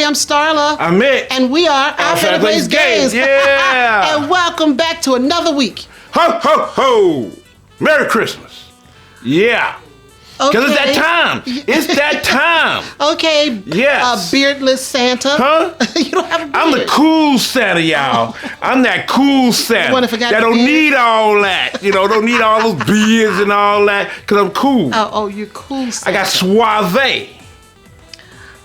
I'm Starla. I'm Mik. And we are Outside Place Games. Yeah. And welcome back to another week. Ho, ho, ho. Merry Christmas. Yeah. Because it's that time. It's that time. Okay. Yes. Beardless Santa. Huh? You don't have a beard. I'm the cool Santa, y'all. I'm that cool Santa that don't need all that. You know, don't need all those beards and all that because I'm cool. Oh, you're cool Santa. I got suave.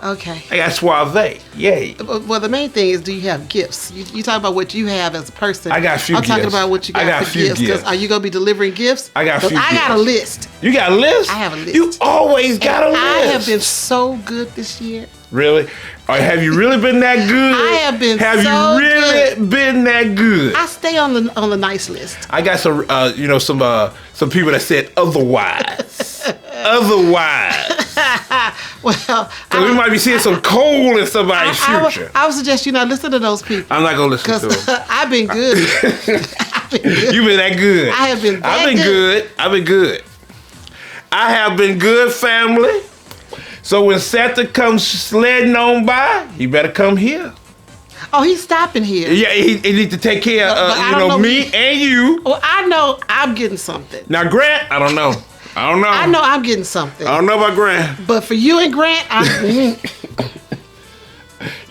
Okay. I got suave. Yay. Well, the main thing is, do you have gifts? You talk about what you have as a person. I got a few gifts. I'm talking about what you got for gifts. Because are you going to be delivering gifts? I got a few gifts. I got a list. You got a list? I have a list. You always got a list. I have been so good this year. Really? Or have you really been that good? I have been so good. Have you really been that good? I stay on the nice list. I got some, some people that said otherwise. Otherwise. Well, so we might be seeing some coal in somebody's future. I would suggest you not listen to those people. I'm not gonna listen to them. I've been good. You've been that good. I have been. I've been good. I've been good. I have been good, family. So when Santa comes sledding on by, he better come here. Oh, he's stopping here. Yeah, he needs to take care of me and you. Well, I know I'm getting something. Now Grant, I don't know. I know I'm getting something. I don't know about Grant. But for you and Grant, you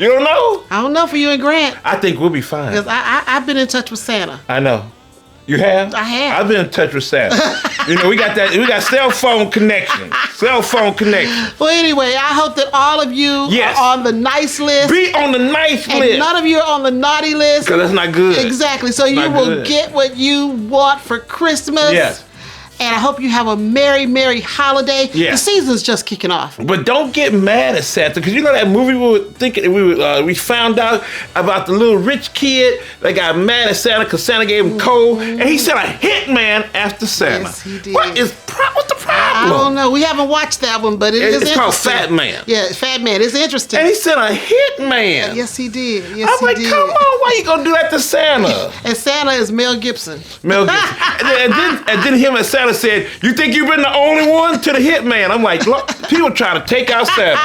don't know? I don't know for you and Grant. I think we'll be fine. Because I've been in touch with Santa. I know. You have? I have. I've been in touch with Santa. We got cell phone connection. Cell phone connection. Well, anyway, I hope that all of you are on the nice list. Be on the nice list. And none of you are on the naughty list. Because that's not good. Exactly. So you will get what you want for Christmas. Yes. And I hope you have a merry, merry holiday. Yeah. The season's just kicking off. But don't get mad at Santa, because you know that movie we found out about the little rich kid that got mad at Santa because Santa gave him coal, and he sent a hitman after Santa. Yes, he did. What's the problem? I don't know. We haven't watched that one, but it's interesting. It's called Fat Man. Yeah, Fat Man. It's interesting. And he sent a hitman. Yes, he did. Yes, I'm like, come on, why you gonna do that to Santa? And Santa is Mel Gibson. Mel Gibson. and then him and Santa said, "You think you've been the only one to the hitman?" I'm like, look, people try to take out Santa.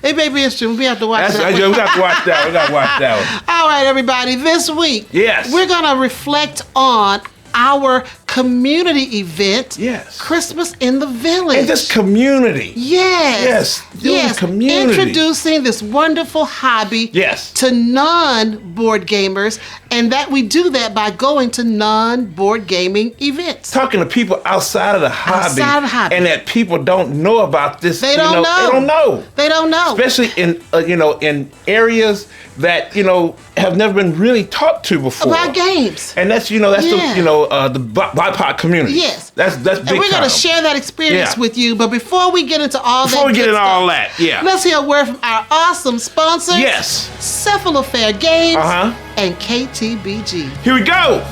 It may be interesting. We have to watch that. We got to watch that. We got to watch that one. All right, everybody. This week, we're gonna reflect on our community event, Christmas in the Village. And this community. Yes. Community. Introducing this wonderful hobby to non-board gamers, and that we do that by going to non-board gaming events. Talking to people outside of the hobby. And that people don't know about this. They don't know. They don't know. Especially in in areas that have never been really talked to before. About games. And that's the BIPOC community. Yes. That's big time. And we're going to share that experience with you. But before we get into all let's hear a word from our awesome sponsors. Yes. Cephalofair Games and KTBG. Here we go.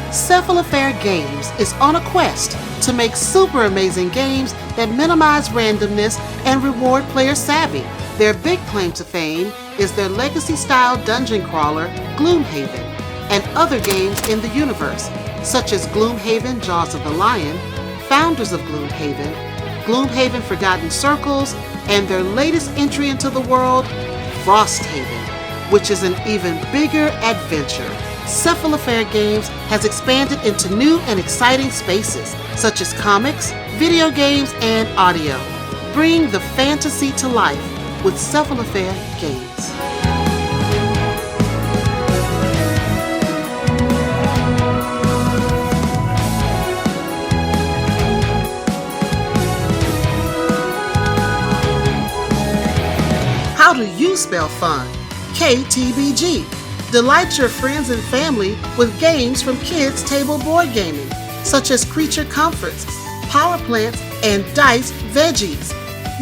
Cephalofair Games is on a quest to make super amazing games that minimize randomness and reward player savvy. Their big claim to fame is their legacy-style dungeon crawler, Gloomhaven, and other games in the universe, such as Gloomhaven Jaws of the Lion, Founders of Gloomhaven, Gloomhaven Forgotten Circles, and their latest entry into the world, Frosthaven, which is an even bigger adventure. Cephalofair Games has expanded into new and exciting spaces, such as comics, video games, and audio. Bring the fantasy to life with Cephalofair Games. How do you spell fun? KTBG. Delight your friends and family with games from Kids Table Board Gaming, such as Creature Comforts, Power Plants, and Dice Veggies.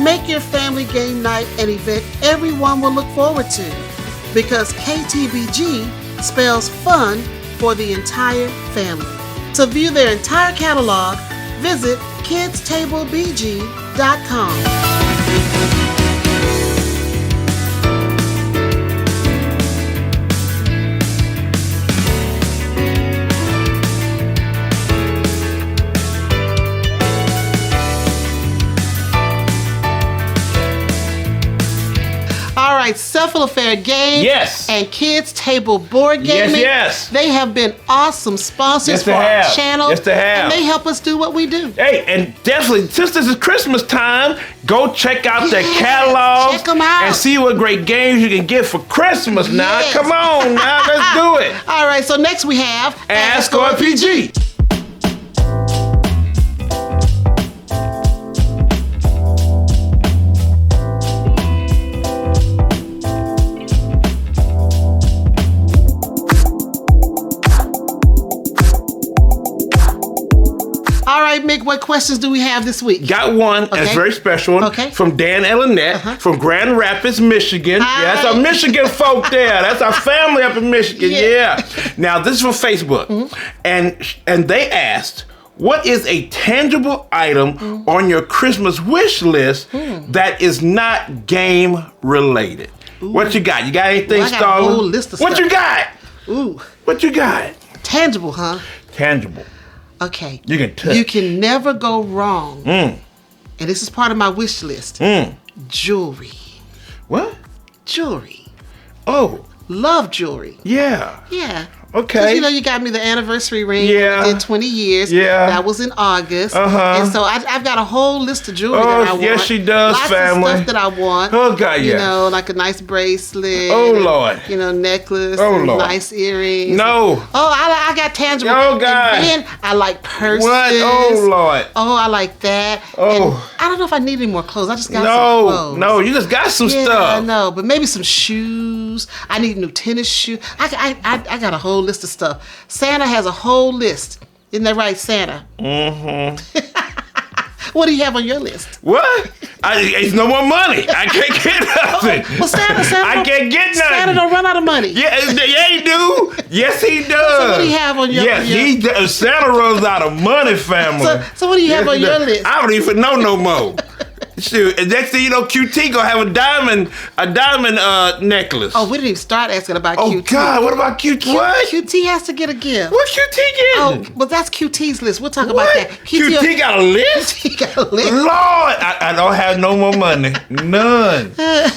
Make your family game night an event everyone will look forward to, because KTBG spells fun for the entire family. To view their entire catalog, visit kidstablebg.com. All right, Cephalofair Games Yes. and Kids Table Board Gaming. Yes. They have been awesome sponsors Yes, for they our have. channel. Yes, they have. And they help us do what we do. Hey, and definitely, since this is Christmas time, go check out their Yes, catalogs check 'em out. and see what great games you can get for Christmas now. Yes. Come on now, let's do it. All right, so next we have Ask OFPG. All right, Mick, what questions do we have this week? Got one, that's Okay. a very special one, Okay. from Dan and Lynette from Grand Rapids, Michigan. Hi. Yeah, that's our Michigan folk there. That's our family up in Michigan. Yeah. Yeah. Now this is from Facebook, and they asked, what is a tangible item on your Christmas wish list that is not game related? What you got? You got anything, Well, I got a Starla? whole list of What stuff. you got? Ooh, What you got? tangible, huh? Tangible. Okay. You can touch. You can never go wrong. And this is part of my wish list. Jewelry. What? Jewelry. Oh, Love jewelry. yeah. Yeah. Okay. 'Cause, you know, you got me the anniversary ring. Yeah. We did 20 years. Yeah. That was in August. Uh-huh. And so I've got a whole list of jewelry Oh, that I want. yes, she does, Lots family. of stuff that I want. Oh, God, You yes. know, like a nice bracelet. Oh, and, Lord. You know, necklace. Oh, and Lord. nice earrings. No. Oh, I got tangible. Oh, God. And then I like purses. What? Oh, Lord. Oh, I like that. Oh. And I don't know if I need any more clothes. I just got some No, clothes. no, you just got some Yeah, stuff. I know, but maybe some shoes. I need new tennis shoes. I got a whole list of stuff. Santa has a whole list. Isn't that right, Santa? Mm-hmm. What do you have on your list? What? It's no more money. I can't get nothing. Well, Santa I don't- can't get nothing. Santa don't run out of money. Yeah, he do. Yes, he does. So what do you have on your- Yes, your- he does. Santa runs out of money, family. So what do you have on he your does. list? I don't even know no more. Shoot, and next thing you know, QT gonna have a diamond necklace. Oh, we didn't even start asking about Oh, QT. God, what about QT? What? QT has to get a gift. What QT Oh, getting? well, that's QT's list. We'll talk What? about that. QT got a list? He got a list. Lord, I don't have no more money. None.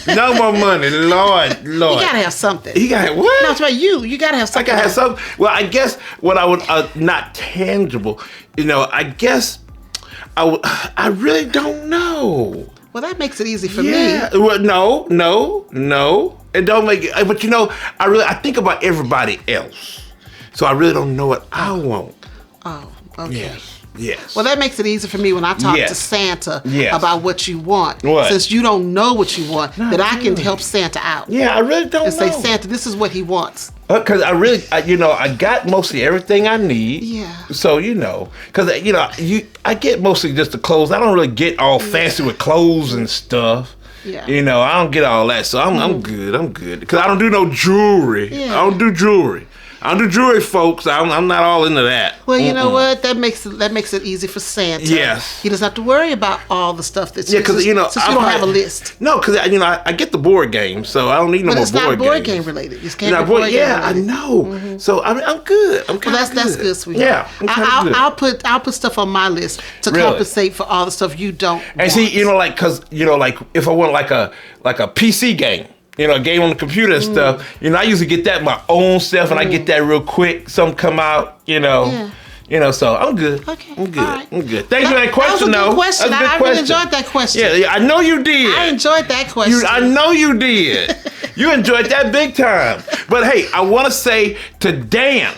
No more money. Lord. You gotta have something. He got what? No, it's about you. You gotta have I something. gotta have something. Well, I guess what I would not tangible. You know, I guess I really don't know. Well, that makes it easy for Yeah. me. Well, no. It don't make it. But you know, I think about everybody else, so I really don't know what I want. Oh, okay. Yes. Well, that makes it easy for me when I talk Yes. to Santa Yes. about what you want. What? Since you don't know what you want, Not that I can really. help Santa out. Yeah, I really don't And know. say, Santa, this is what he wants. Because I got mostly everything I need. Yeah. So, because, I get mostly just the clothes. I don't really get all fancy with clothes and stuff. Yeah. I don't get all that. So I'm good. I'm good. Because I don't do no jewelry. Yeah. I don't do jewelry. I don't do jewelry, folks. I'm not all into that. Well, you know what? That makes it easy for Santa. Yes. He doesn't have to worry about all the stuff that's Yeah, because, since you I don't have a list. No, because, I get the board game, so I don't need no But more it's board not board games. game related. This can't Not be board board, game yeah, I related. know. So I'm good. I'm kind Well, of that's good, sweetheart. Yeah, I'm kinda good. I'll put stuff on my list to Really? compensate for all the stuff you don't. And want. see, like if I want like a PC game, a game on the computer and stuff, I usually get that my own stuff, and I get that real quick. Something come out, so I'm good. Okay, I'm good. all right. I'm good. Thanks for that question, That was a though. good question. That's a good I really enjoyed that question. Yeah, I know you did. I enjoyed that question. I know you did. You enjoyed that big time. But hey, I want to say to Dan,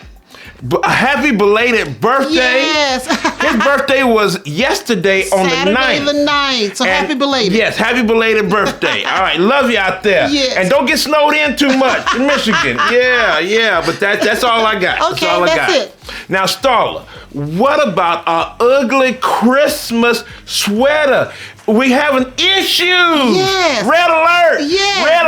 a happy belated birthday. Yes. His birthday was yesterday on the 9th. Saturday the 9th. So happy belated. Yes, happy belated birthday. All right, love you out there. Yes. And don't get snowed in too much in Michigan. Yeah, but that's all I got. Okay, that's all I that's got. it. Now, Starla, what about our ugly Christmas sweater? We have an issue. Yes. Red alert. Yes. Red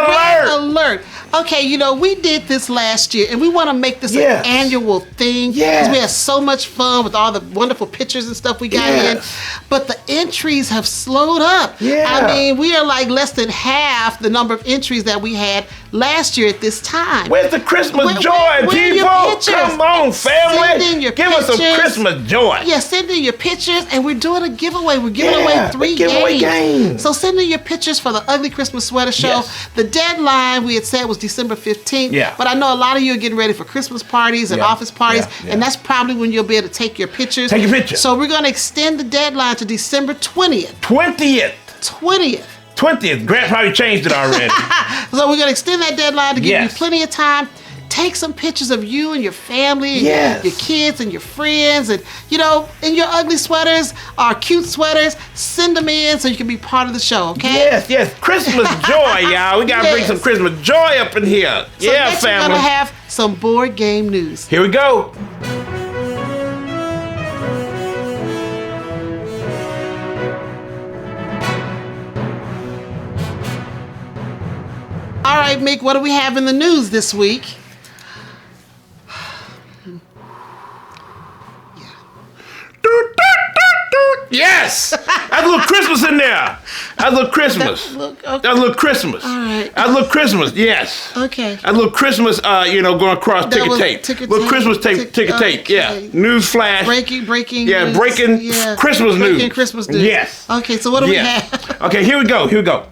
alert. alert. Okay, we did this last year, and we want to make this Yes. an annual thing. Yes. Because we had so much fun with all the wonderful pictures and stuff we got Yes. in. But the entries have slowed up. Yeah. I mean, we are like less than half the number of entries that we had last year at this time. Where's the Christmas joy, where people? Come on, family. Send in your Give pictures. us some Christmas joy. Yeah, send in your pictures, and we're doing a giveaway. We're giving away 3 games. So send in your pictures for the Ugly Christmas Sweater Show. Yes. The deadline we had said was December 15th. Yeah. But I know a lot of you are getting ready for Christmas parties and office parties, and that's probably when you'll be able to take your pictures. Take your picture. So we're going to extend the deadline to December 20th. 20th. Grant probably changed it already. So we're going to extend that deadline to give you Yes. plenty of time. Take some pictures of you and your family, and Yes. your kids and your friends, and in your ugly sweaters or cute sweaters. Send them in so you can be part of the show. Okay? Yes. Christmas joy, y'all. We gotta bring Yes. some Christmas joy up in here. So next family. we're gonna have some board game news. Here we go. All right, Mick, what do we have in the news this week? Yes! That's a little Christmas in there. That's a little Christmas. That's a little Christmas. All right. That's a little Christmas, yes. Okay. That's a little Christmas, going across That ticker was tape. ticker Little tape, Christmas tick- ticker tape, yeah. okay. News flash. Breaking Yeah, news. breaking Christmas news. Breaking Christmas news. Yes. Okay, so what do we have? Okay, here we go.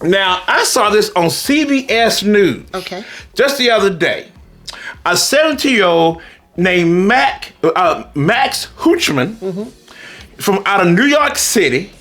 Now, I saw this on CBS News. Okay. Just the other day. A 17-year-old named Max Hoochman from out of New York City.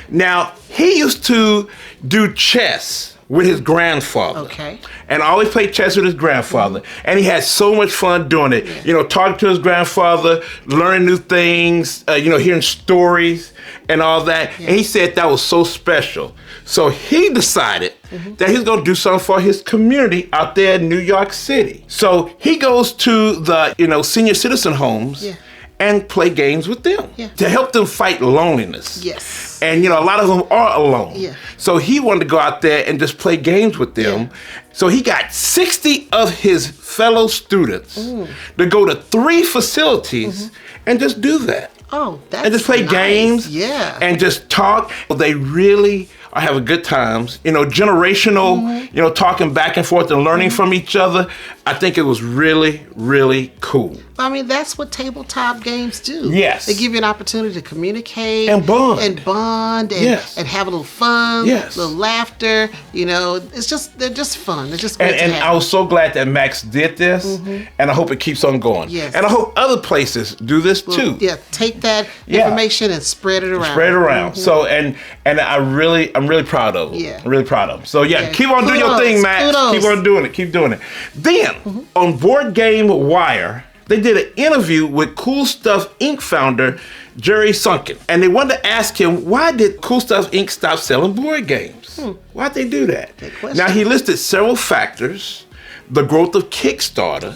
Now, he used to do chess with his grandfather. Okay. And always played chess with his grandfather. And he had so much fun doing it. Talking to his grandfather, learning new things, hearing stories and all that. And he said that was so special. So he decided that he's going to do something for his community out there in New York City. So he goes to the, senior citizen homes and play games with them to help them fight loneliness. Yes. And, a lot of them are alone. Yeah. So he wanted to go out there and just play games with them. Yeah. So he got 60 of his fellow students to go to 3 facilities and just do that. Oh, that's and just play nice. games. Yeah. And just talk. They really are having good times. Generational, talking back and forth and learning from each other. I think it was really, really cool. I mean, that's what tabletop games do. Yes. They give you an opportunity to communicate. And bond. And have a little fun. Yes. A little laughter. They're just fun. They're just great to And have. I was so glad that Max did this, and I hope it keeps on going. Yes. And I hope other places do this too. Yeah, take that information and spread it around. So, and I'm really proud of them. Yeah. I'm really proud of them. So keep on doing your thing, Max. Kudos. Keep on doing it. Keep doing it. Then, on Board Game Wire, they did an interview with Cool Stuff Inc. founder Jerry Sunken. And they wanted to ask him, why did Cool Stuff Inc. stop selling board games? Why'd they do that? Good question. Now, he listed several factors. The growth of Kickstarter.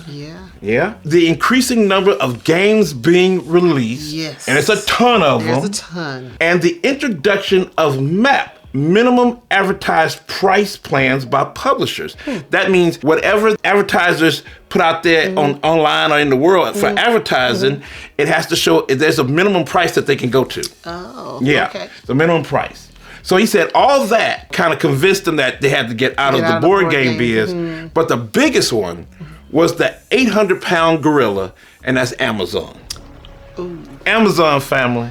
Yeah. The increasing number of games being released. Yes. And it's a ton of them. There's a ton. And the introduction of MAP, minimum advertised price plans by publishers. That means whatever advertisers put out there online or in the world for advertising, it has to show there's a minimum price that they can go to. Oh, Yeah, okay. the minimum price. So he said all that kind of convinced them that they had to get out of the board game biz. But the biggest one was the 800-pound gorilla, and that's Amazon. Ooh. Amazon family.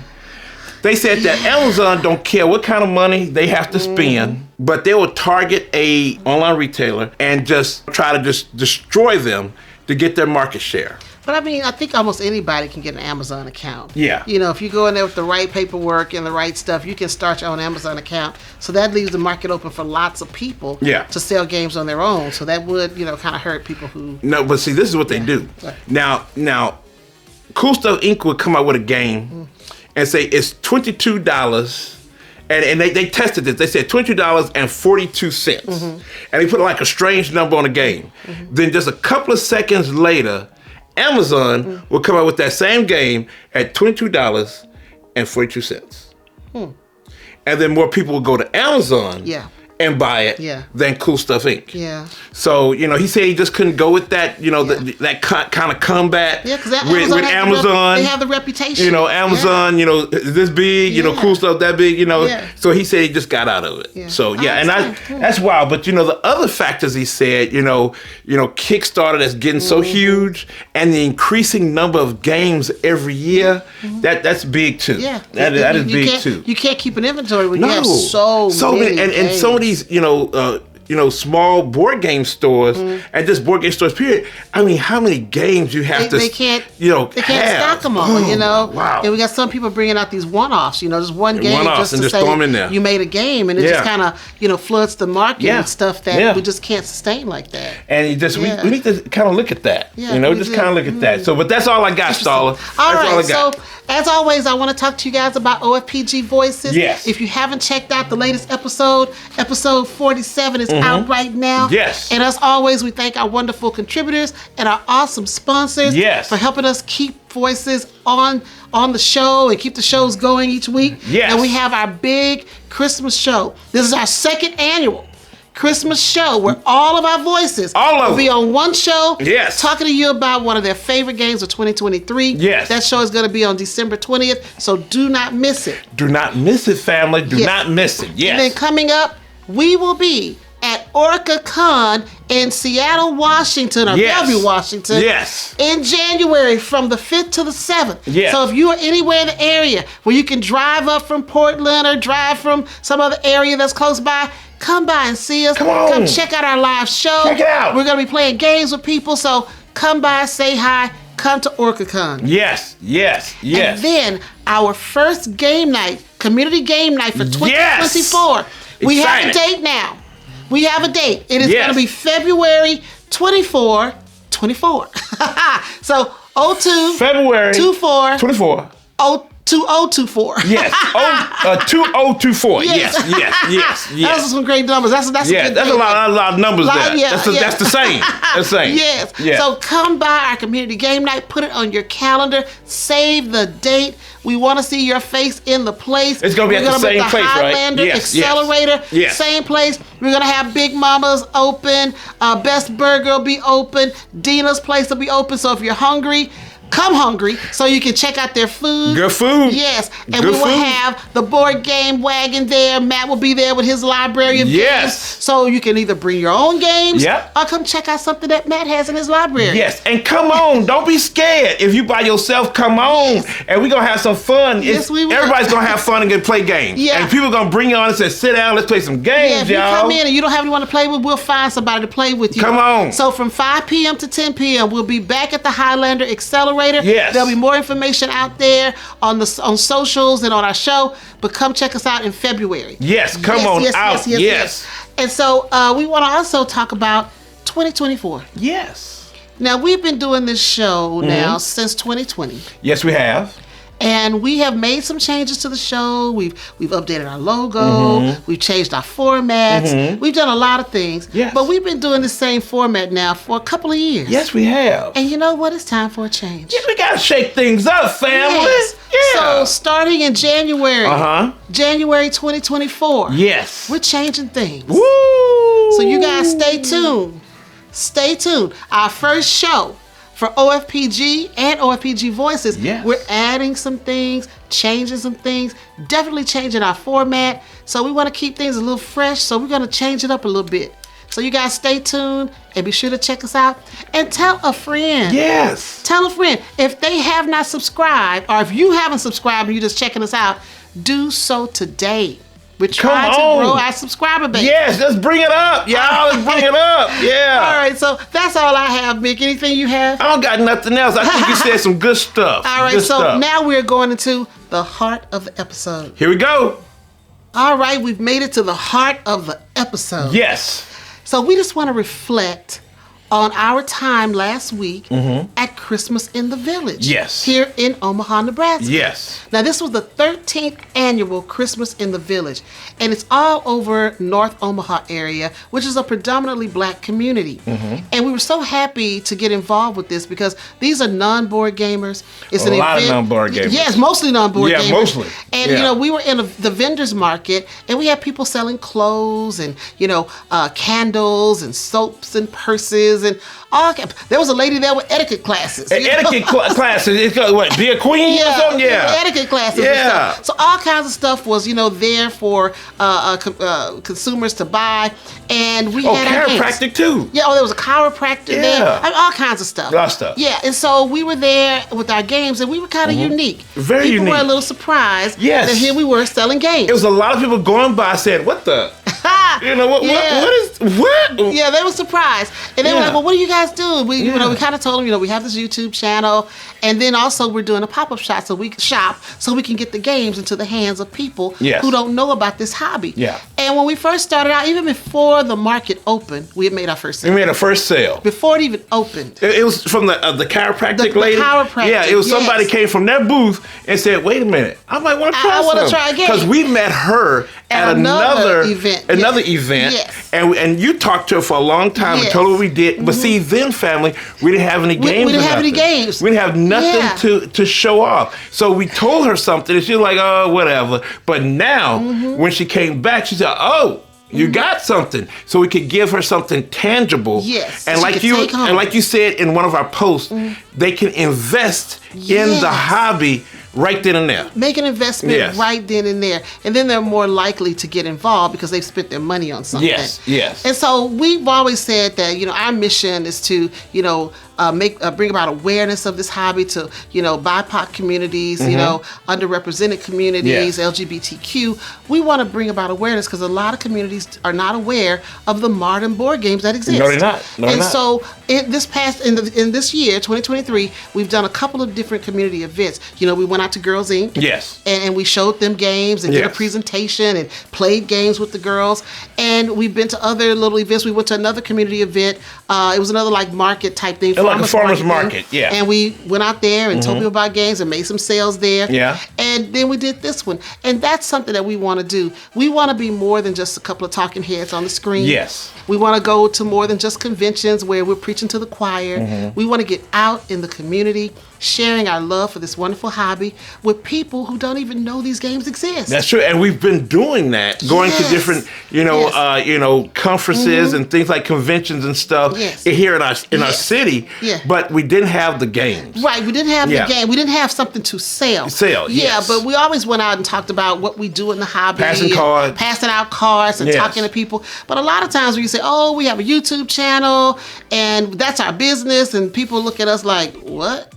They said that Amazon don't care what kind of money they have to spend, but they will target a online retailer and just try to just destroy them to get their market share. But I mean, I think almost anybody can get an Amazon account. Yeah. If you go in there with the right paperwork and the right stuff, you can start your own Amazon account. So that leaves the market open for lots of people to sell games on their own. So that would, kind of hurt people who... No, but see, this is what they do. Right. Now, Cool Stuff Inc. would come out with a game and say it's $22. And they tested this. They said $22.42. And they put like a strange number on the game. Then just a couple of seconds later, Amazon will come out with that same game at $22.42. And then more people will go to Amazon and buy it than Cool Stuff Inc. Yeah. So, he said he just couldn't go with that, that kind of combat with Amazon. They have the reputation. Amazon, this big, Cool Stuff that big, So he said he just got out of it. Yeah. So, that's wild. But, the other factors he said, Kickstarter that's getting so huge and the increasing number of games every year, that's big too. Yeah. That is big too. You can't keep an inventory when you have so many games. And some of these, small board game stores and just board game stores, period. I mean, how many games you have they can't stock them all, Wow. And we got some people bringing out these one-offs, just one game one-offs just to say throw them in there. You made a game, and it just kind of, floods the market and stuff that we just can't sustain like that. And we need to kind of look at that, just kind of look at that. So, but that's all I got, Starla. All right, so as always, I want to talk to you guys about OFPG Voices. Yes. If you haven't checked out the latest episode 47 is out right now. Yes. And as always, we thank our wonderful contributors and our awesome sponsors for helping us keep Voices on the show and keep the shows going each week. Yes. And we have our big Christmas show. This is our second annual Christmas show where all of our voices will be on one show talking to you about one of their favorite games of 2023. Yes. That show is going to be on December 20th, so do not miss it. Do not miss it, family. Do not miss it. Yes. And then coming up, we will be at OrcaCon in Seattle, Washington, or Bellevue, Washington. Yes. In January from the 5th to the 7th. Yes. So if you are anywhere in the area where you can drive up from Portland or drive from some other area that's close by, come by and see us. Come check out our live show. Check it out. We're going to be playing games with people, so come by, say hi, come to OrcaCon. Yes. And then our first game night, community game night for 2024. We have a date now. We have a date. It is going to be February 24. So 02 February 24 2024. 2024. Yes. 2024. Yes. Those are some great numbers. That's a lot of numbers there. That's the same. Yes. So come by our community game night. Put it on your calendar. Save the date. We want to see your face in the place. It's going to be at the same place, right? Highlander Accelerator. Yes. Same place. We're going to have Big Mama's open. Best Burger will be open. Dina's place will be open. So if you're hungry, come hungry so you can check out their food. Good food. Yes. And we will have the board game wagon there. Matt will be there with his library of games. So you can either bring your own games or come check out something that Matt has in his library. Yes. And come on. Don't be scared. If you by yourself, come on. And we're going to have some fun. Yes, we will. Everybody's going to have fun and get play games. Yeah. And people are going to bring you on and say, sit down, let's play some games, if y'all. you come in and you don't have anyone to play with, we'll find somebody to play with you. Come on. So from 5 p.m. to 10 p.m., we'll be back at the Highlander Accelerator. Yes. There'll be more information out there on socials and on our show, but come check us out in February. Yes, come on out. Yes. And so we want to also talk about 2024. Yes. Now, we've been doing this show now since 2020. Yes, we have. And we have made some changes to the show. We've updated our logo. We've changed our formats. We've done a lot of things. Yes. But we've been doing the same format now for a couple of years. Yes, we have. And you know what? It's time for a change. Yes, we got to shake things up, family. Yes. Yeah. So starting in January, January 2024, yes, we're changing things. Woo! So you guys stay tuned. Stay tuned. Our first show for OFPG and OFPG Voices, we're adding some things, changing some things, definitely changing our format. So we want to keep things a little fresh, so we're going to change it up a little bit. So you guys stay tuned and be sure to check us out and tell a friend. Yes. Tell a friend. If they have not subscribed, or if you haven't subscribed and you're just checking us out, do so today. We're trying to grow our subscriber base. Yes, let's bring it up, y'all. Let's bring it up. Yeah. All right, so that's all I have, Mick. Anything you have? I don't got nothing else. I think you said some good stuff. All right, so now we're going into the heart of the episode. Here we go. All right, we've made it to the heart of the episode. Yes. So we just want to reflect on our time last week at Christmas in the Village. Yes. Here in Omaha, Nebraska. Yes. Now, this was the 13th annual Christmas in the Village, and it's all over North Omaha area, which is a predominantly black community. And we were so happy to get involved with this because these are non-board gamers. It's a lot of non-board gamers. Yes, mostly non-board gamers. Yeah, mostly. And, you know, we were in the vendor's market, and we had people selling clothes and, you know, candles and soaps and purses and all. There was a lady there with etiquette classes. Etiquette classes. It's what, be a queen or something? Yeah. Etiquette classes and stuff. So all kinds of stuff was, you know, there for consumers to buy. And we had our chiropractic games. Too. Yeah, there was a chiropractor there. I mean, all kinds of stuff. A lot of stuff. Yeah, and so we were there with our games, and we were kind of unique. Very people unique. Were a little surprised Yes. that here we were selling games. It was a lot of people going by saying, what the? You know, what is? Yeah, they were surprised. And they were like, well, what do you guys do? We, you know, we kind of told them, you know, we have this YouTube channel. And then also we're doing a pop-up shop so we can get the games into the hands of people who don't know about this hobby. Yeah. And when we first started out, even before the market opened, we had made our first sale. We made a first sale. Before it even opened. It was from the chiropractic lady. The chiropractic, yeah, it was somebody came from their booth and said, wait a minute, I might want to try I want to try again. Because we met her at another event. Yes. And you talked to her for a long time and told her what we did. But see, then family, we didn't have any games. We didn't have any games. We didn't have nothing to show off. So we told her something and she was like, oh, whatever. But now, when she came back, she said, oh, you got something. So we could give her something tangible. Yes. And like you said in one of our posts, they can invest in the hobby right then and there. Make an investment right then and there. And then they're more likely to get involved because they've spent their money on something. Yes. And so we've always said that, you know, our mission is to, you know, bring about awareness of this hobby to, you know, BIPOC communities, you know, underrepresented communities, LGBTQ. We want to bring about awareness because a lot of communities are not aware of the modern board games that exist. No, they're not. So in this year, 2023, we've done a couple of different community events. You know, we went out to Girls Inc. Yes. And we showed them games and did a presentation and played games with the girls. And we've been to other little events. We went to another community event. It was another like market type thing. Like a farmer's market, And we went out there and told people about games and made some sales there. Yeah. And then we did this one. And that's something that we want to do. We want to be more than just a couple of talking heads on the screen. Yes. We want to go to more than just conventions where we're preaching to the choir. We want to get out in the community, sharing our love for this wonderful hobby with people who don't even know these games exist. That's true, and we've been doing that, going to different, conferences and things like conventions and stuff here in our city. Yeah. But we didn't have the games. Right, we didn't have the game. We didn't have something to sell. Yeah, but we always went out and talked about what we do in the hobby. Passing out cards and talking to people. But a lot of times when you say, oh, we have a YouTube channel and that's our business, and people look at us like, what?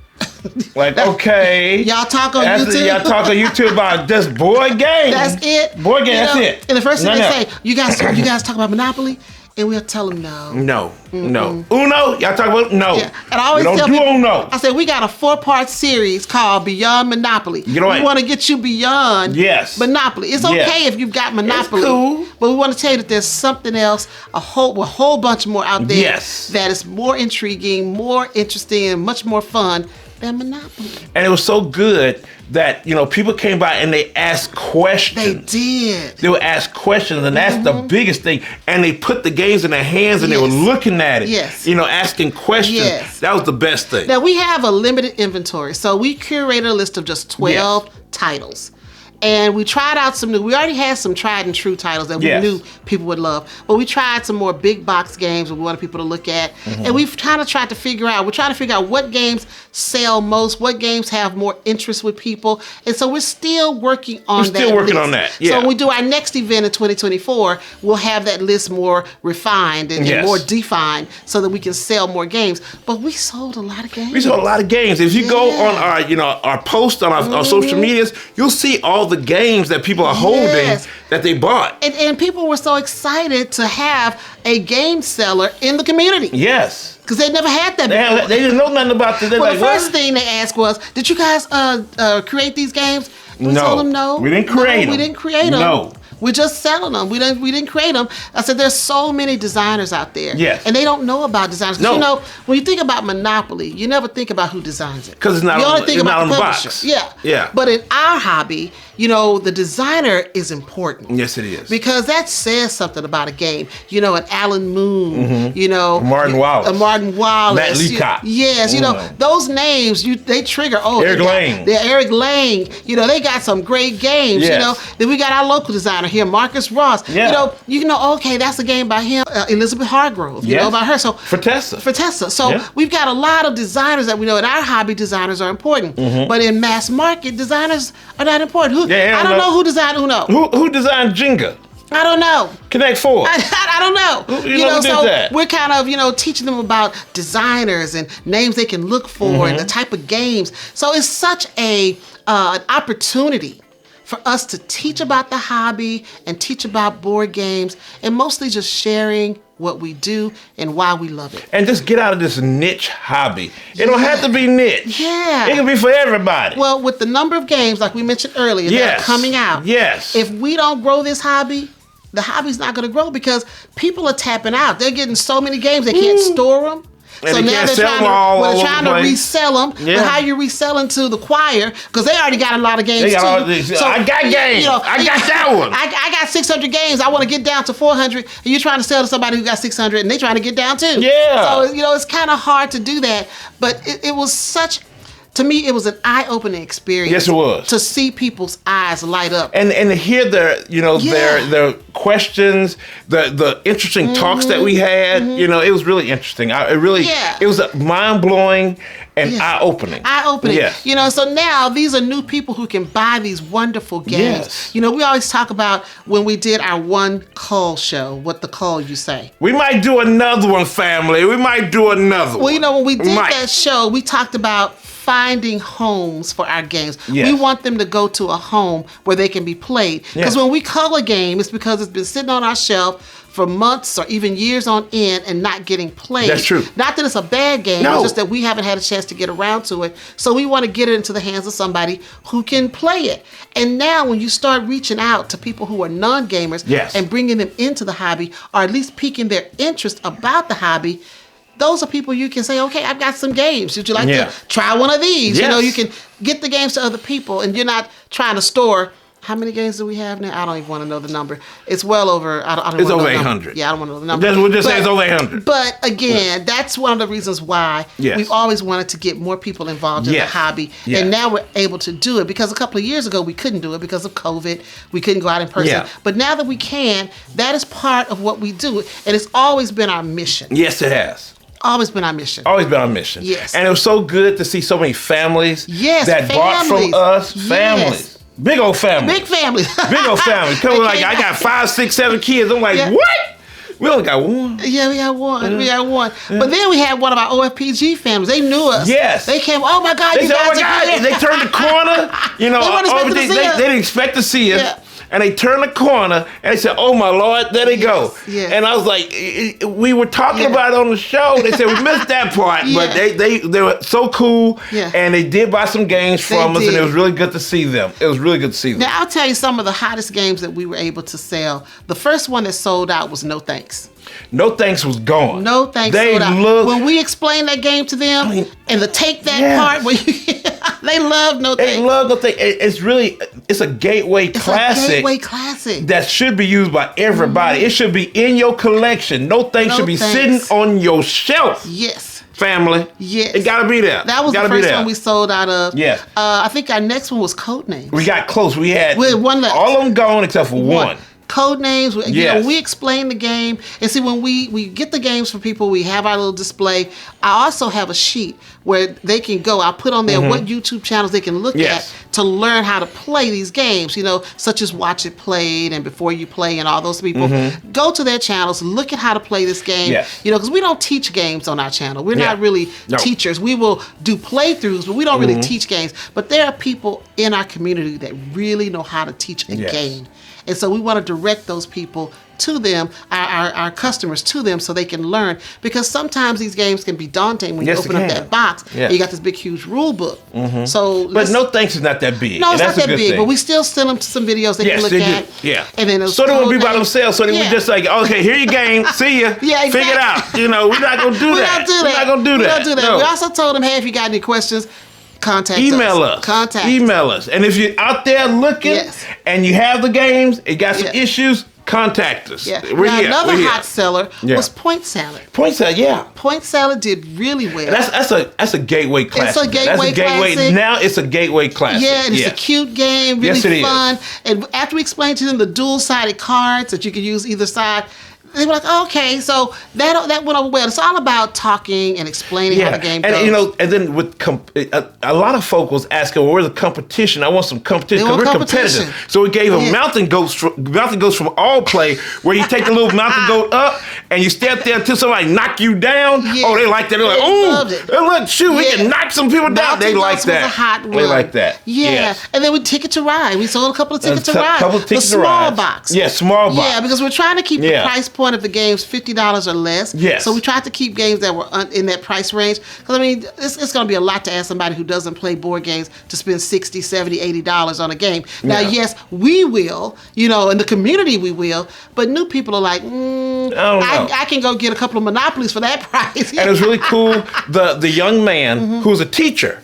Like, okay. Y'all talk on YouTube? Y'all talk on YouTube about just board games. That's it. Board games, that's it. And the first thing they say, you guys talk about Monopoly? And we'll tell them no. No. Uno? Y'all talk about no. Yeah. And I always tell people, Uno. I said, we got a 4-part series called Beyond Monopoly. We want to get you beyond Monopoly. It's okay if you've got Monopoly. It's cool. But we want to tell you that there's something else, a whole bunch more out there that is more intriguing, more interesting, and much more fun than Monopoly. And it was so good that, people came by and they asked questions. They did. They would ask questions, and that's the biggest thing. And they put the games in their hands and they were looking at it. Yes. Asking questions. Yes. That was the best thing. Now, we have a limited inventory. So we curated a list of just 12 titles. And we tried out some new. We already had some tried and true titles that we knew people would love. But we tried some more big box games that we wanted people to look at. And we've kind of tried to figure out. We're trying to figure out what games sell most, what games have more interest with people. And so we're still working on that. We're still working on that. Yeah. So when we do our next event in 2024, we'll have that list more refined and more defined so that we can sell more games. But we sold a lot of games. We sold a lot of games. If you go on our post on our social medias, you'll see all the games that people are holding that they bought. And people were so excited to have a game seller in the community. Yes. Because they never had that before. They didn't know nothing about this. Well, the first thing they asked was, did you guys create these games? We told them no. We didn't create them. We didn't create them. No. We're just selling them. We didn't create them. I said there's so many designers out there. Yes. And they don't know about designers. No. You know, when you think about Monopoly, you never think about who designs it. Because it's not you on, only think it's about not on the the publisher. box. Yeah. Yeah. But in our hobby, you know, the designer is important. Yes, it is. Because that says something about a game. You know, an Alan Moon, you know. Martin Wallace. Martin Wallace. Matt Leacock. Yes, you know, those names, they trigger, Eric Lang. They're Eric Lang. You know, they got some great games, Yes. you know. Then we got our local designer here, Marcus Ross. Yeah. You know, okay, that's a game by him. Elizabeth Hargrove, you Yes. know, about her. So For Tessa. So Yeah. we've got a lot of designers that we know, and our hobby designers are important. But in mass market, designers are not important. I don't know who designed Uno. Who designed Jenga? I don't know. Connect Four. I don't know. You know, who did so that? we're kind of, you know, teaching them about designers and names they can look for and the type of games. So it's such an opportunity for us to teach about the hobby and teach about board games, and mostly just sharing what we do and why we love it. And just get out of this niche hobby. It don't have to be niche. Yeah. It can be for everybody. Well, with the number of games, like we mentioned earlier, that are coming out, Yes. if we don't grow this hobby, the hobby's not going to grow because people are tapping out. They're getting so many games, they can't store them. And So they now can't they're sell trying them all to, over trying the to place. resell them. Yeah. But how you reselling to the choir? Because they already got a lot of games They got too. all these- I got games. I got that one. I got 600 games. I want to get down to 400. And you're trying to sell to somebody who got 600 and they trying to get down too. Yeah. So, you know, it's kind of hard to do that. But it was such... To me, it was an eye-opening experience. Yes, it was. To see people's eyes light up. And to hear their, you know, Yeah. their questions, the interesting talks that we had, you know, it was really interesting. Yeah. It was mind-blowing and Yes. eye-opening. Eye-opening. Yes. You know, so now these are new people who can buy these wonderful games. Yes. You know, we always talk about when we did our one call show, what the call you say. We might do another one, family. We might do another one. Well, you know, when we did Might. that show, we talked about finding homes for our games. Yes. We want them to go to a home where they can be played. Because Yes. when we call a game, it's because it's been sitting on our shelf for months or even years on end and not getting played. That's true. Not that it's a bad game, No. it's just that we haven't had a chance to get around to it. So we want to get it into the hands of somebody who can play it. And now when you start reaching out to people who are non-gamers Yes. and bringing them into the hobby, or at least piquing their interest about the hobby, those are people you can say, okay, I've got some games. Would you like Yeah. to try one of these? You know, Yes. you can get the games to other people and you're not trying to store. How many games do we have now? I don't even want to know the number. It's well over, I don't It's wanna know over the number. 800. Yeah, I don't want to know the number. We'll just say it's over 800. But again, that's one of the reasons why Yes. we've always wanted to get more people involved in Yes. the hobby. Yes. And now we're able to do it because a couple of years ago we couldn't do it because of COVID. We couldn't go out in person. Yeah. But now that we can, that is part of what we do. And it's always been our mission. Yes, it has. Always been our mission. Always been on mission. Yes. And it was so good to see so many families Yes, that bought families. from us. Yes. Families. Big old families. Big family. Big old family. Come like, I got 5, 6, 7 kids. I'm like, Yeah. what? We only got one. Yeah, we had one. We had one. But then we had one of our OFPG families. They knew us. Yes. They came, oh my God, They you said, guys oh my are God. here. They turned the corner. You know, They weren't expecting to see us. they didn't expect to see us. Yeah. And they turned the corner and they said, oh my Lord, there they go. yes. And I was like, we were talking Yeah. about it on the show. They said, we missed that part. But Yeah. they were so cool. Yeah. And they did buy some games from us. And did. it was really good to see them. It was really good to see them. Now, I'll tell you some of the hottest games that we were able to sell. The first one that sold out was No Thanks. No Thanks was gone. No Thanks They sold out. look. When we explained that game to them and the take that Yes. part, where you, they love No They Thanks. love No Thanks. It's really, it's a gateway It's classic. a gateway classic. That should be used by everybody. It should be in your collection. No Thanks No should be Thanks. sitting on your shelf. Yes. Family. Yes. It gotta be there. That was Gotta the be first there. one we sold out of. Yes. I think our next one was Codenames. We got close. We had We had one left. all of them gone except for one. Code names, you Yes. know, we explain the game. And see, when we get the games for people, we have our little display. I also have a sheet where they can go. I'll put on there what YouTube channels they can look Yes. at to learn how to play these games, you know, such as Watch It Played and Before You Play and all those people. Go to their channels, look at how to play this game. Yes. You know, because we don't teach games on our channel. We're Yeah. not really No. teachers. We will do playthroughs, but we don't really teach games. But there are people in our community that really know how to teach a Yes. game. And so we want to direct those people to them, our customers to them, so they can learn. Because sometimes these games can be daunting when you open up that box. Yeah. And you got this big, huge rule book. So, but No Thanks is not that big. No, it's not that big. thing. But we still send them some videos they can look at. Yeah. And then so they won't be by themselves. So they would just like, okay, here your game. See ya. Yeah, exactly. Figure it out. You know, we're not gonna do that. We're not gonna do that. We don't do that. No. We also told them, hey, if you got any questions, Email us. Email us. And if you're out there looking and you have the games, it got some issues, contact us. Yeah. We're now, here. another hot seller was point salad. Point salad, yeah. Point salad did really well. That's a gateway classic. It's a gateway classic. Now it's a gateway classic. Yeah, and it's a cute game, really fun. Is. And after we explained to them the dual-sided cards that you could use either side, they were like, oh, okay, so that went over well. It's all about talking and explaining how the game goes. And, you know, and then with a lot of folk was asking, well, where's the competition? I want some competition because we're competitive. So we gave them mountain goats from all play, where you take the little mountain goat up and you step there until somebody knock you down. Yeah. Oh, they like that. They're like, oh, look, shoot, we can knock some people down. They like that. Was a hot one. They like that. Yeah. Yes. And then with Ticket to Ride, we sold a couple of Tickets to Ride. The small box. Yeah, small box. Yeah, because we're trying to keep the price point of the games $50 or less. Yes. So we tried to keep games that were in that price range. Because, I mean, it's going to be a lot to ask somebody who doesn't play board games to spend $60, $70, $80 on a game. Now, yes, we will, you know, in the community we will, but new people are like, I can go get a couple of Monopolies for that price. And it was really cool. The young man who's a teacher.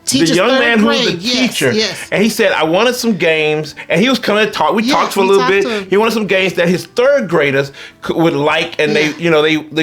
The young man who was the teacher, and he said, I wanted some games, and he was coming to talk. We talked for a little bit. He wanted some games that his third graders would like, and they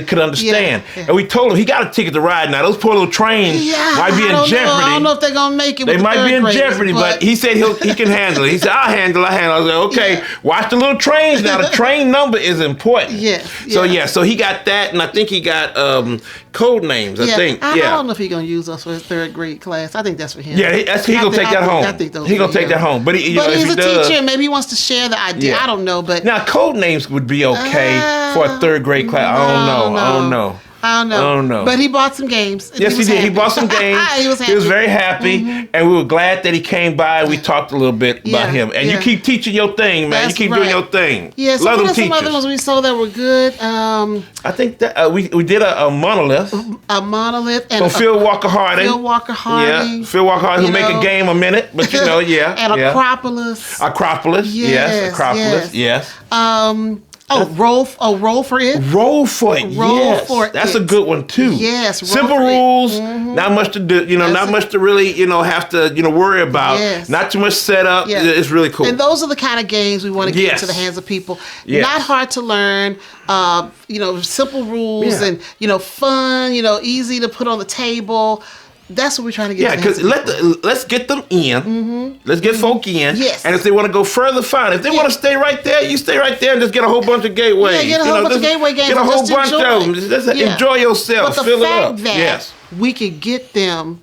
could understand. And we told him he got a Ticket to Ride now. Those poor little trains might be in jeopardy. I don't know if they're gonna make it. They might be in jeopardy, but he said he can handle it. He said, I'll handle it. I was like, okay, watch the little trains now. The train number is important. So he got that, and I think he got code names. I think. I don't know if he's gonna use us for his third grade class. I think that's for him. Yeah, he gonna take that home. He gonna take that home. But he's a teacher, and maybe he wants to share the idea. I don't know, but now code names would be okay for a third grade class. I don't know. But he bought some games. Yes, he did. He bought some games. He was happy. He was very happy, and we were glad that he came by. We talked a little bit about him. And you keep teaching your thing, man. You keep doing your thing. Yeah, so what are some other ones we sold that were good? I think that we did a monolith. A monolith. And Phil Walker Harding. Yeah, Phil Walker Harding, who make a game a minute, but And Acropolis. Yes, Acropolis, yes. Roll for it. Roll for it. That's a good one too. Yes. Simple rules. Not much to do. Not much to really have to worry about. Yes. Not too much setup. Yeah. It's really cool. And those are the kind of games we want to get into the hands of people. Yes. Not hard to learn. Simple rules and fun. Easy to put on the table. That's what we're trying to get. Yeah, because let's get them in. Let's get folk in. Yes. And if they want to go further, fine. If they want to stay right there, you stay right there and just get a whole bunch of gateways. Yeah, get a whole bunch of gateway games. Get a whole bunch of them. Just enjoy yourself. But fill the it up. fact that we could get them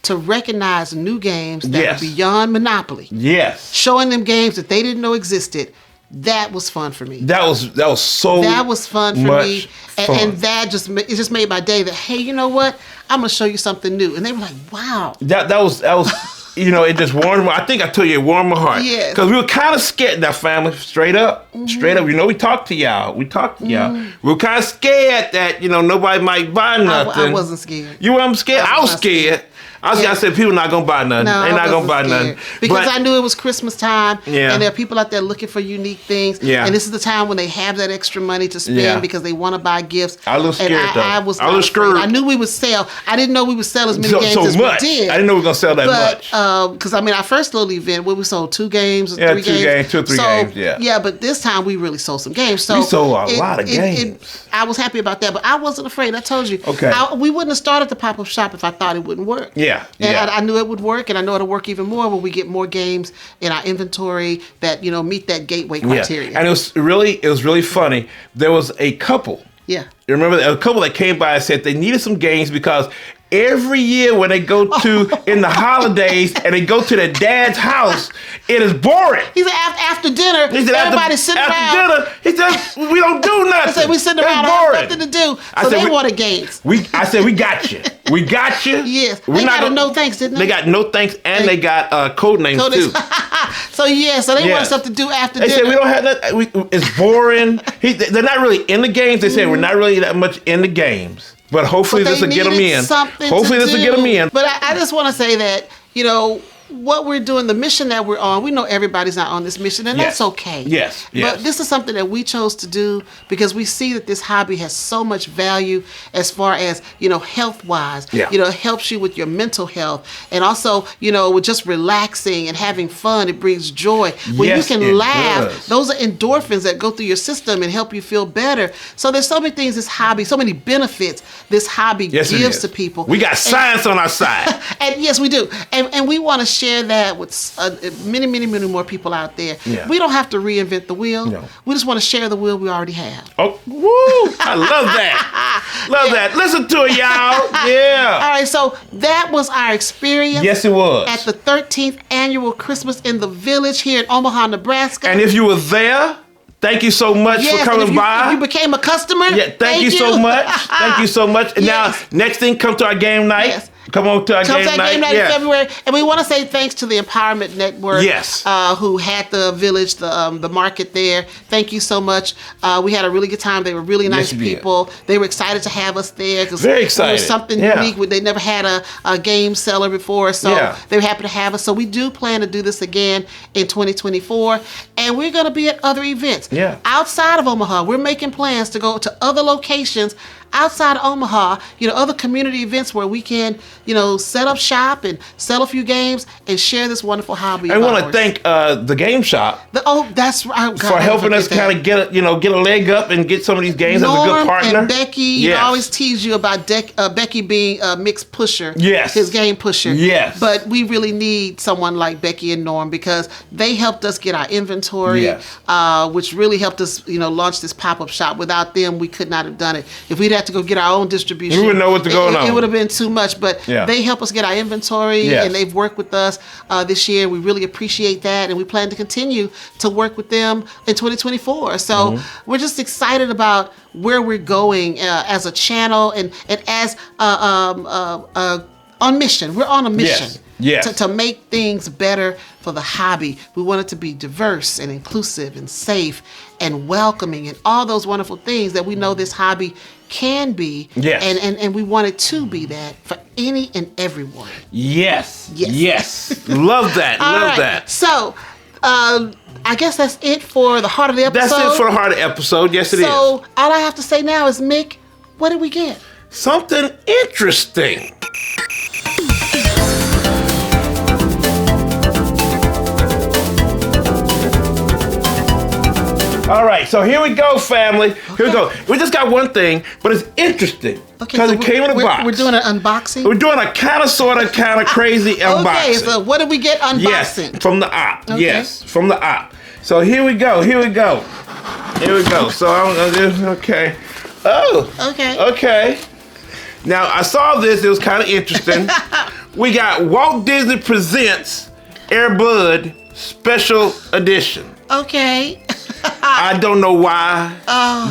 to recognize new games that are beyond Monopoly. Yes. Showing them games that they didn't know existed. That was fun for me. That was fun for me, and that just made my day. That hey, you know what? I'm gonna show you something new, and they were like, "Wow." That was it just warmed my. I think I told you it warmed my heart. Yeah. Because we were kind of scared. That family, straight up. We talked to y'all. We were kind of scared that nobody might buy nothing. I wasn't scared. You weren't scared. I was scared. I said people not gonna buy nothing. No, they're not gonna buy nothing because I knew it was Christmas time, and there are people out there looking for unique things. Yeah. And this is the time when they have that extra money to spend because they want to buy gifts. I was scared though. I was a little scared. I knew we would sell. I didn't know we would sell as many games as we did. I didn't know we were gonna sell that much. Because our first little event where we sold 2 games or 3 games. 2 or 3 games. Yeah. Yeah, but this time we really sold some games. So we sold a lot of games. I was happy about that, but I wasn't afraid. I told you. Okay. We wouldn't have started the pop-up shop if I thought it wouldn't work. Yeah. And I knew it would work, and I know it'll work even more when we get more games in our inventory that meet that gateway criteria. Yeah. And it was really funny. There was a couple. Yeah. You remember a couple that came by and said they needed some games because every year when they go to in the holidays and they go to their dad's house, it is boring. He said after dinner, everybody's sitting around. After dinner, he said we don't do nothing. He said we sitting around, have nothing to do. So they wanted games. I said we got you. We got you. Yes. They got a no thanks, didn't they? They got no thanks and they got code names too. So they want stuff to do after They dinner. said we don't have that. It's boring. They're not really in the games. They said we're not really that much in the games. But hopefully this will get them in. Hopefully this will get them in. But I just want to say that, what we're doing, the mission that we're on, we know everybody's not on this mission, and that's okay. Yes. But this is something that we chose to do because we see that this hobby has so much value as far as, health-wise. Yeah. It helps you with your mental health. And also, with just relaxing and having fun, it brings joy. When you can laugh, those are endorphins that go through your system and help you feel better. So there's so many things this hobby, so many benefits this hobby gives to people. We got science on our side. And yes, we do. And we want to share that with many, many, many more people out there. Yeah. We don't have to reinvent the wheel. No. We just want to share the wheel we already have. Oh, woo! I love that. Love that. Listen to it, y'all. Yeah. All right, so that was our experience. Yes, it was. At the 13th annual Christmas in the Village here in Omaha, Nebraska. And if you were there, thank you so much for coming by. If you became a customer, yeah, thank you so much. Thank you so much. And now, next thing, come to our game night. Yes. Come on to our game night. In February. And we want to say thanks to the Empowerment Network, who had the village, the market there. Thank you so much. We had a really good time. They were really nice people. They were excited to have us there. Very excited. It was something unique. They never had a game seller before, so they were happy to have us. So we do plan to do this again in 2024. And we're going to be at other events. Yeah. Outside of Omaha, we're making plans to go to other locations outside of Omaha, other community events where we can, set up shop and sell a few games and share this wonderful hobby. I want to thank the game shop. That's right. For helping us kind of get a leg up and get some of these games. Norm as a good partner. And Becky, I always tease you about Becky being Mik's pusher. Yes. His game pusher. Yes. But we really need someone like Becky and Norm because they helped us get our inventory, which really helped us, launch this pop-up shop. Without them, we could not have done it. If we'd have to go get our own distribution, we wouldn't know what's going on. It would have been too much, but they help us get our inventory, and they've worked with us this year. We really appreciate that, and we plan to continue to work with them in 2024. So we're just excited about where we're going as a channel and as on mission. We're on a mission. Yes. To make things better for the hobby. We want it to be diverse and inclusive and safe and welcoming and all those wonderful things that we know this hobby can be. Yes. And we want it to be that for any and everyone. Yes. Love that. Love that. So, I guess that's it for the heart of the episode. That's it for the heart of the episode. Yes, it is. So, all I have to say now is, Mik, what did we get? Something interesting. All right, so here we go, family. Here we go. We just got one thing, but it's interesting because it came in a box. We're doing an unboxing? We're doing a kind of crazy unboxing. Okay, so what did we get unboxing? Yes, from the op. Okay. Yes, from the op. So here we go. So I'm gonna do, okay. Oh. Okay. Now, I saw this. It was kind of interesting. We got Walt Disney Presents Air Bud Special Edition. Okay. I don't know why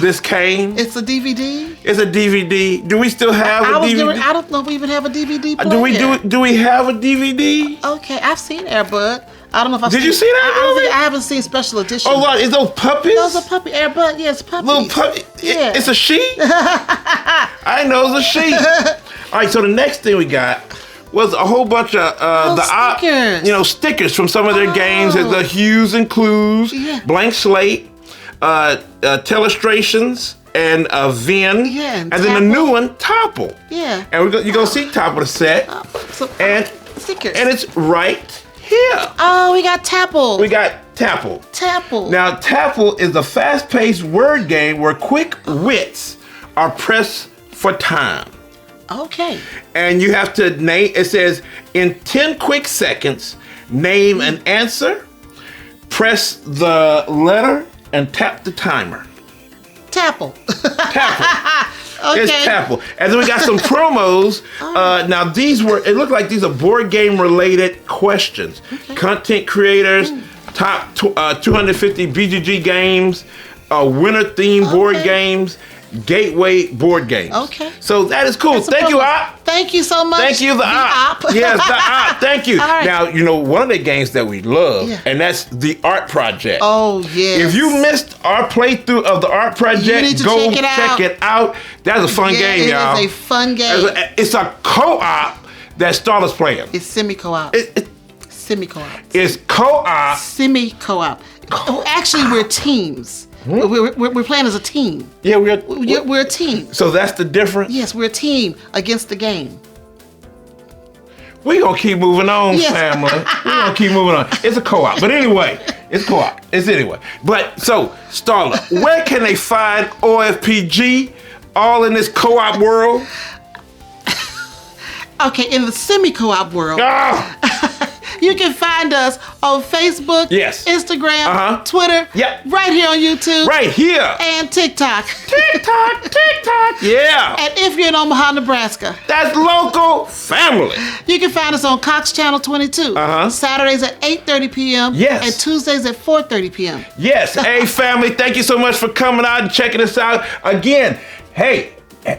this came. It's a DVD? It's a DVD. Do we still have a DVD? I don't know if we even have a DVD player. Do we have a DVD? Okay, I've seen Air Bud. I don't know if I've Did you see that? I haven't seen special edition. Oh, what? Is those puppies? Those are puppy Air Bud. Yeah, it's puppies. Little puppy. Yeah. It's a she? I know it's a she. All right, so the next thing we got was a whole bunch of stickers. Stickers from some of their games. The Hues and Clues, Blank Slate, Telestrations, and Vin. Yeah, and then the new one, Topple. Yeah. And you're going to see Topple the set. And stickers. And it's right here. Oh, we got Tapple. We got Tapple. Tapple. Now, Tapple is a fast-paced word game where quick wits are pressed for time. Okay. And you have to name, it says, in 10 quick seconds, name an answer, press the letter, and tap the timer. Tapple. Okay. It's Tapple. And then we got some promos. Now it looked like these are board game related questions. Okay. Content creators, top 250 BGG games, winter themed board games, gateway board games. Okay. So that is cool. Thank you, Op. Thank you so much. Thank you, the Op. Yes, the Op. Thank you. All right. Now, you know, one of the games that we love, and that's the art project. Oh, yes. If you missed our playthrough of the art project, you need to go check it out. That's a fun game, y'all. It is a fun game. It's a co-op that Starla's playing. It's semi-co-op. Semi-co-op. It's co-op. Semi-co-op. Oh, actually, we're teams. We're playing as a team. Yeah, we're a team. So that's the difference? Yes, we're a team against the game. We're going to keep moving on, family. We're going to keep moving on. It's a co-op. But anyway, it's co-op. It's anyway. But so, Starla, where can they find OFPG all in this co-op world? Okay, in the semi-co-op world. You can find us on Facebook, Instagram, Twitter, right here on YouTube. Right here. And TikTok. TikTok. Yeah. And if you're in Omaha, Nebraska. That's local family. You can find us on Cox Channel 22. Saturdays at 8:30 p.m. Yes. And Tuesdays at 4:30 p.m. Yes. Hey, family, thank you so much for coming out and checking us out. Again, hey,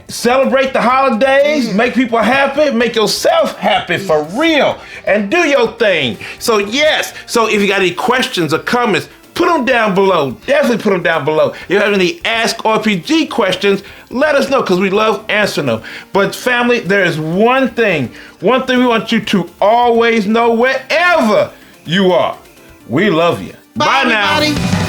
celebrate the holidays, make people happy, make yourself happy for real, and do your thing. So yes, so if you got any questions or comments, put them down below. Definitely put them down below. If you have any Ask OFPG questions, let us know because we love answering them. But family, there is one thing we want you to always know wherever you are. We love you. Bye now. Everybody.